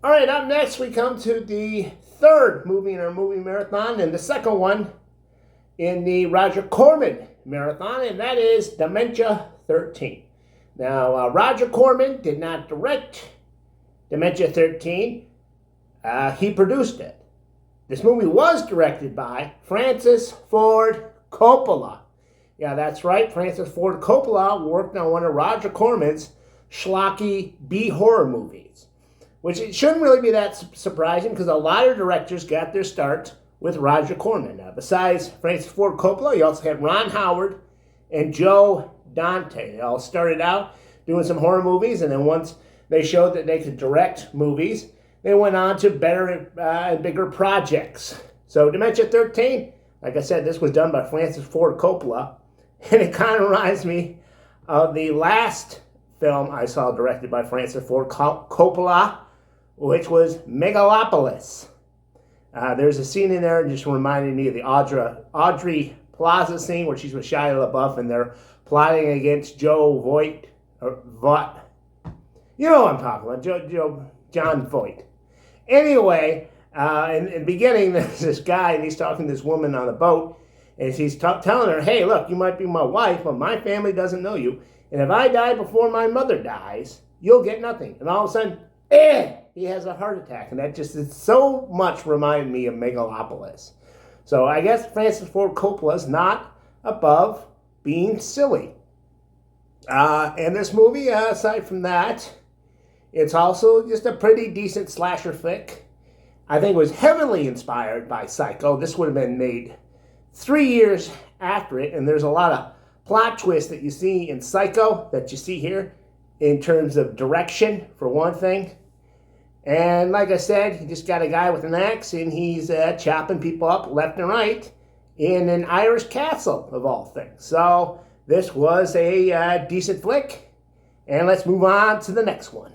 All right, up next we come to the third movie in our movie marathon and the second one in the Roger Corman marathon, and that is Dementia 13. Now, Roger Corman did not direct Dementia 13. He produced it. This movie was directed by Francis Ford Coppola. Yeah, that's right. Francis Ford Coppola worked on one of Roger Corman's schlocky B-horror movies, which it shouldn't really be that surprising because a lot of directors got their start with Roger Corman. Now, besides Francis Ford Coppola, you also had Ron Howard and Joe Dante. They all started out doing some horror movies, and then once they showed that they could direct movies, they went on to better and bigger projects. So Dementia 13, like I said, this was done by Francis Ford Coppola, and it kind of reminds me of the last film I saw directed by Francis Ford Coppola, which was Megalopolis. There's a scene in there that just reminded me of the Audrey Plaza scene where she's with Shia LaBeouf and they're plotting against Joe Voight. You know what I'm talking about, John Voight. Anyway, in the beginning, there's this guy and he's talking to this woman on a boat, and he's telling her, hey, look, you might be my wife, but my family doesn't know you. And if I die before my mother dies, you'll get nothing. And all of a sudden, he has a heart attack. And that just is so much reminded me of Megalopolis. So I guess Francis Ford Coppola is not above being silly. And this movie, aside from that, it's also just a pretty decent slasher flick. I think it was heavily inspired by Psycho. This would have been made 3 years after it, and there's a lot of plot twists that you see in Psycho that you see here in terms of direction, for one thing. And like I said, you just got a guy with an axe, and he's chopping people up left and right in an Irish castle, of all things. So this was a decent flick, and let's move on to the next one.